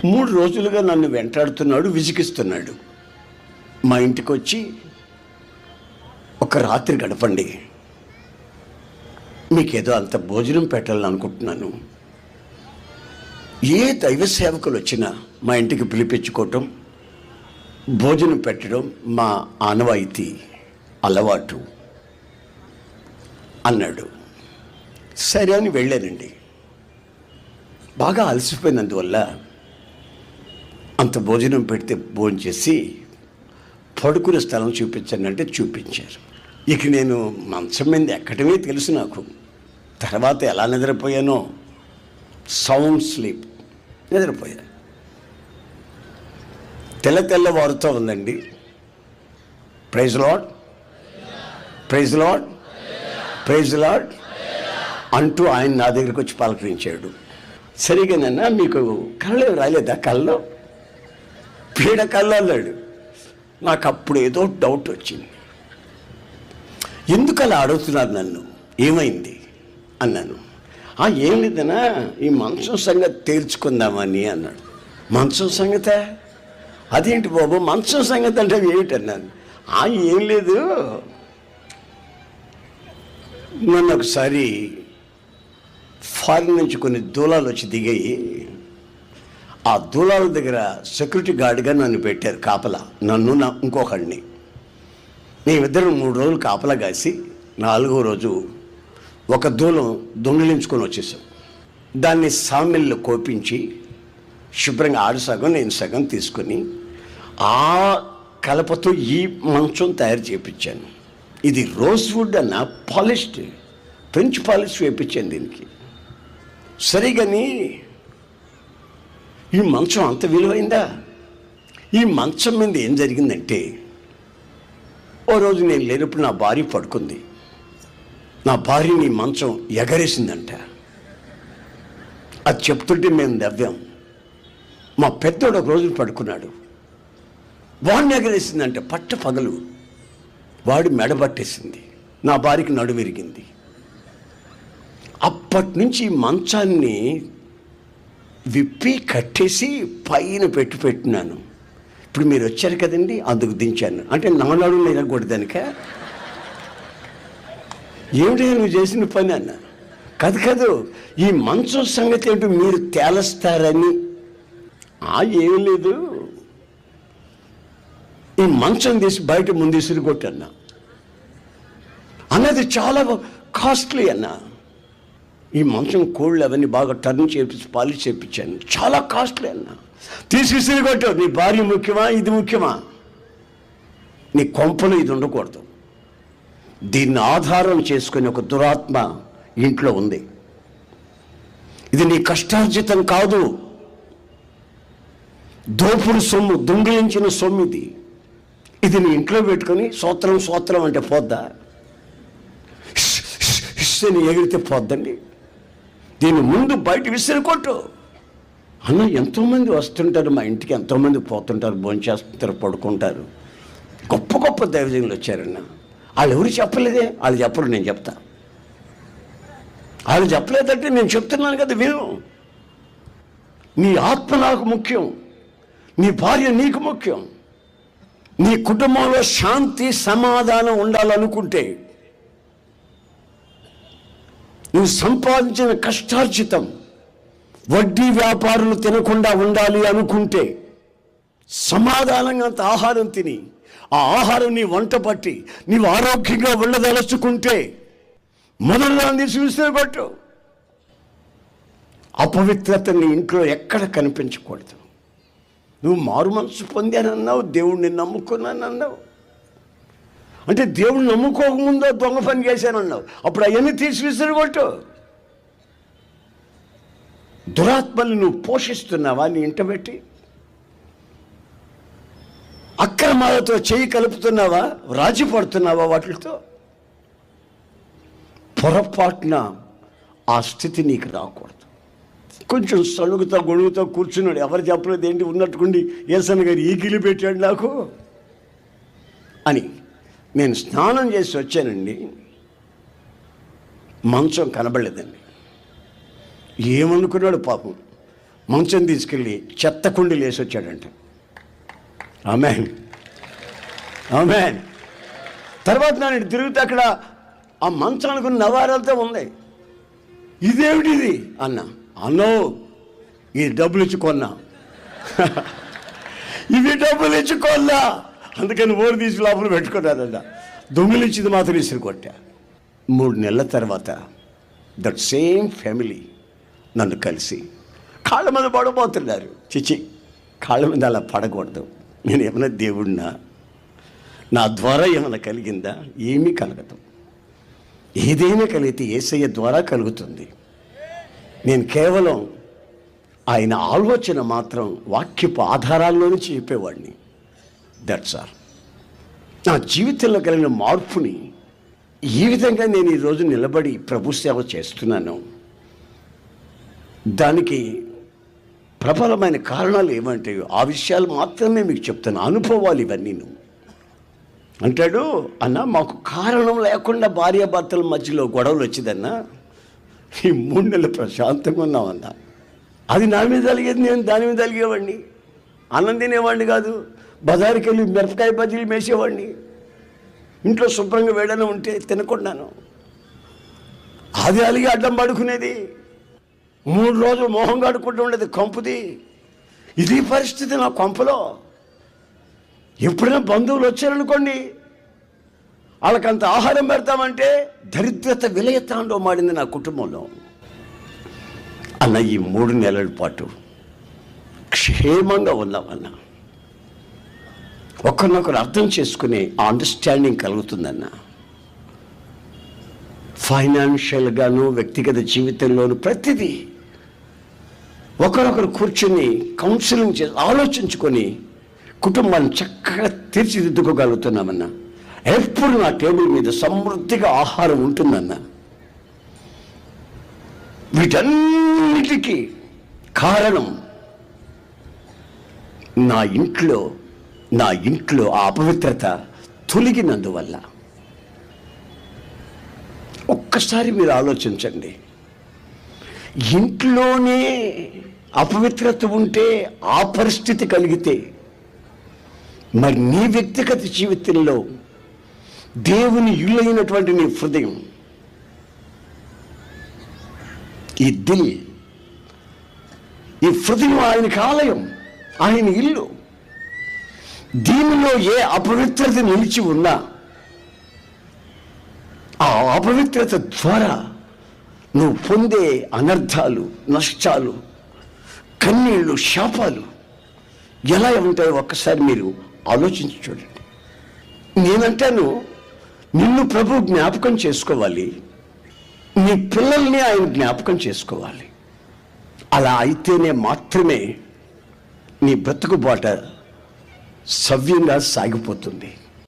3 రోజులుగా నన్ను వెంటాడుతున్నాడు, విసిగిస్తున్నాడు. మా ఇంటికి వచ్చి ఒక రాత్రి గడపండి, మీకేదో అంత భోజనం పెట్టాలని అనుకుంటున్నాను. ఏ దైవ సేవకులు వచ్చినా మా ఇంటికి పిలిపించుకోవటం, భోజనం పెట్టడం మా ఆనవాయితీ, అలవాటు అన్నాడు. సరే అని వెళ్ళానండి. బాగా అలసిపోయినందువల్ల అంత భోజనం పెడితే భోంచేసి పడుకునే స్థలం చూపించండి అంటే చూపించారు. ఇక నేను మంచం మీద ఎక్కడమే తెలుసు నాకు. తర్వాత ఎలా నిద్రపోయానో, సౌండ్ స్లీప్, నిద్రపోయాను. తెల్లవారుతో ఉందండి. Praise Lord, praise Lord, praise Lord అంటూ ఆయన నా దగ్గరికి వచ్చి పలకరించాడు. సరిగానన్నా మీకు కళ్ళు రాలేదా? కళ్ళు పీడ కళ్ళు అన్నాడు. నాకు అప్పుడు ఏదో డౌట్ వచ్చింది. ఎందుకు అలా అడుగుతున్నారు నన్ను, ఏమైంది అన్నాను. ఏం లేదన్నా, ఈ మంచం సంగతి తేల్చుకుందామని అన్నాడు. మంచం సంగతే? అదేంటి బాబు మంచం సంగతి అంటే ఏమిటన్నాను. ఏం లేదు, నన్ను ఒకసారి ఫారిన్ నుంచి కొన్ని దూలాలు వచ్చి దిగాయి. ఆ దూలాల దగ్గర సెక్యూరిటీ గార్డ్గా నన్ను పెట్టారు కాపలా, నన్ను ఇంకొకడిని. మేమిద్దరం 3 రోజులు కాపలా కాసి 4వ రోజు ఒక దూలం దొంగిలించుకొని వచ్చేసాం. దాన్ని సామిల్లో కోపించి శుభ్రంగా ఆడు సగం నేను సగం తీసుకొని ఆ కలపతో ఈ మంచం తయారు చేయించాను. ఇది రోజ్వుడ్ అన్న పాలిష్డ్, ఫ్రెంచ్ పాలిష్ వేయించాను దీనికి. సరిగాని ఈ మంచం అంత విలువైందా? ఈ మంచం మీద ఏం జరిగిందంటే, ఓ రోజు నేను లేనప్పుడు నా భార్య పడుకుంది. నా భార్యని మంచం ఎగరేసిందంట. అది చెప్తుంటే మేము నవ్వాం. మా పెద్దోడు ఒక రోజు పడుకున్నాడు, వాడిని ఎగరేసిందంటే పట్ట పగలు. వాడి మెడబట్టేసింది, నా భార్యకి నడు విరిగింది. అప్పటి నుంచి మంచాన్ని విప్పి కట్టేసి పైన పెట్టినాను. ఇప్పుడు మీరు వచ్చారు కదండి, అందుకు దించాను. అంటే నా నడుము విరగకూడదనిక? ఏమిటి నువ్వు చేసిన పని అన్న? కాదు, ఈ మంచం సంగతి ఏంటో మీరు తేలస్తారని. ఏం లేదు, ఈ మంచం తీసి బయట ముందు విసిరికొట్టన్నా. అన్నది చాలా కాస్ట్లీ అన్న. ఈ మంచం కోళ్ళు అవన్నీ బాగా టర్న్ చేపించి పాలిష్ చేయించాను, చాలా కాస్ట్లీ అన్న. తీసి విసిరికొట్టు. నీ భార్య ముఖ్యమా, ఇది ముఖ్యమా? నీ కొంపలు ఇది ఉండకూడదు. దీన్ని ఆధారం చేసుకుని ఒక దురాత్మ ఇంట్లో ఉంది. ఇది నీ కష్టార్జితం కాదు, దోపుడు సొమ్ము, దొంగిలించిన సొమ్ము ఇది. ఇది నీ ఇంట్లో పెట్టుకొని సోత్రం అంటే పోద్దా? హిస్సని ఎగిరితే పోద్దండి. దీని ముందు బయట విసిరికొట్టు అన్న. ఎంతోమంది వస్తుంటారు మా ఇంటికి, ఎంతోమంది పోతుంటారు, భోంచేస్తుంటారు, పడుకుంటారు. గొప్ప గొప్ప దైవజనులు వచ్చారన్న. వాళ్ళు ఎవరు చెప్పలేదే? వాళ్ళు చెప్పరు, నేను చెప్తా. వాళ్ళు చెప్పలేదంటే నేను చెప్తున్నాను కదా, విను. నీ ఆత్మ నాకు ముఖ్యం, నీ భార్య నీకు ముఖ్యం. నీ కుటుంబంలో శాంతి సమాధానం ఉండాలనుకుంటే, నువ్వు సంపాదించిన కష్టార్జితం వడ్డీ వ్యాపారులు తినకుండా ఉండాలి అనుకుంటే, సమాధానంగా అంత ఆహారం తిని ఆ ఆహారం నీ వంట పట్టి నీవు ఆరోగ్యంగా ఉండదలుచుకుంటే మొదలు దాన్ని విసిరికొట్టు. అపవిత్రతని ఇంట్లో ఎక్కడ కనిపించకూడదు. నువ్వు మారు మనసు పొందానన్నావు, దేవుణ్ణి నమ్ముకున్నానన్నావు. అంటే దేవుణ్ణి నమ్ముకోకముందో దొంగ పని చేశానన్నావు. అప్పుడు అవన్నీ తీసి విసిరికొట్టు. దురాత్మల్ని నువ్వు పోషిస్తున్నావా నీ ఇంట పెట్టి? అక్రమాలతో చేయి కలుపుతున్నావా? రాజీ పడుతున్నావా వాటితో? పొరపాటున ఆ స్థితి నీకు రాకూడదు. కొంచెం సలుగుతా గొడుగుతా కూర్చున్నాడు, ఎవరు చెప్పలేదు ఏంటి ఉన్నట్టుకుండి ఏసన్న గారు ఈ గిలి పెట్టాడు నాకు అని. నేను స్నానం చేసి వచ్చానండి, మంచం కనబడలేదండి. ఏమనుకున్నాడు పాపం, మంచం తీసుకెళ్ళి చెత్త కుండీలు వేసి వచ్చాడంట. ఆమేన్, ఆమేన్. తర్వాత నేను తిరుగుతే అక్కడ ఆ మంచానికి నవారాలతో ఉంది. ఇదేమిటిది అన్నా. అన్నో ఇది డబ్బులు ఇచ్చి కొన్నా. ఇవి డబ్బులు ఇచ్చి కొన్నా, అందుకని ఓడి తీసి లోపల పెట్టుకున్నారన్న. దొంగలు ఇచ్చింది మాత్రం ఇసురు కొట్టా. 3 నెలల తర్వాత దట్ సేమ్ ఫ్యామిలీ నన్ను కలిసి కాళ్ళ మీద పడబోతున్నారు. చిచి, కాళ్ళ మీద అలా పడకూడదు. నేను ఏమైనా దేవుడినా? నా ద్వారా ఏమైనా కలిగిందా? ఏమీ కలగదు. ఏదైనా కలిగితే యేసయ్య ద్వారా కలుగుతుంది. నేను కేవలం ఆయన ఆలోచన మాత్రం వాక్యపు ఆధారాల్లో నుంచి చెప్పేవాడిని. That's all. నా జీవితంలో కలిగిన మార్పుని ఈ విధంగా నేను ఈరోజు నిలబడి ప్రభు సేవ చేస్తున్నాను. దానికి ప్రబలమైన కారణాలు ఏమంటే ఆ విషయాలు మాత్రమే మీకు చెప్తాను. అనుభవాలు ఇవన్నీ. అంటాడు, అన్న మాకు కారణం లేకుండా భార్యాభర్తల మధ్యలో గొడవలు వచ్చిందన్నా, ఈ 3 నెలలు ప్రశాంతంగా ఉన్నామన్నా. అది నా మీద కలిగేది, నేను దాని మీద కలిగేవాడిని. అన్నం తినేవాడిని కాదు, బజారుకి వెళ్ళి మిరపకాయ బజ్జీలు మేసేవాడిని. ఇంట్లో శుభ్రంగా వేడన ఉంటే తినకుండాను. అది అలిగి అడ్డం పడుకునేది. 3 రోజులు మొహం కడుక్కుంటూ ఉండేది కంపుది. ఇది పరిస్థితి నా కొంపలో. ఎప్పుడైనా బంధువులు వచ్చారనుకోండి, వాళ్ళకంత ఆహారం పెడతామంటే దరిద్రత విలయతాండవం మాడింది నా కుటుంబంలో. అన్న ఈ 3 నెలల పాటు క్షేమంగా ఉన్నామన్న. ఒకరినొకరు అర్థం చేసుకునే అండర్స్టాండింగ్ కలుగుతుందన్న. ఫైనాన్షియల్గాను వ్యక్తిగత జీవితంలోనూ ప్రతిదీ ఒకరొకరు కూర్చొని కౌన్సిలింగ్ చేసి ఆలోచించుకొని కుటుంబాన్ని చక్కగా తీర్చిదిద్దుకోగలుగుతున్నామన్నా. ఎప్పుడు నా టేబుల్ మీద సమృద్ధిగా ఆహారం ఉంటుందన్న. వీటన్నిటికీ కారణం నా ఇంట్లో ఆ అపవిత్రత తొలగినందువల్ల. ఒక్కసారి మీరు ఆలోచించండి. ఇంట్లోనే అపవిత్రత ఉంటే, ఆ పరిస్థితి కలిగితే, మరి నీ వ్యక్తిగత జీవితంలో దేవుని ఇల్లైనటువంటి నీ హృదయం, ఈ దిల్, ఈ హృదయం ఆయనకి ఆలయం, ఆయన ఇల్లు. దీనిలో ఏ అపవిత్రత నిలిచి ఉన్నా ఆ అపవిత్రత ద్వారా నువ్వు పొందే అనర్థాలు, నష్టాలు, కన్నీళ్ళు, శాపాలు ఎలా ఉంటాయో ఒక్కసారి మీరు ఆలోచించి చూడండి. నేనంటాను, నిన్ను ప్రభు జ్ఞాపకం చేసుకోవాలి, నీ పిల్లల్ని ఆయన జ్ఞాపకం చేసుకోవాలి. అలా అయితేనే మాత్రమే నీ బ్రతుకు బాట సవ్యంగా సాగిపోతుంది.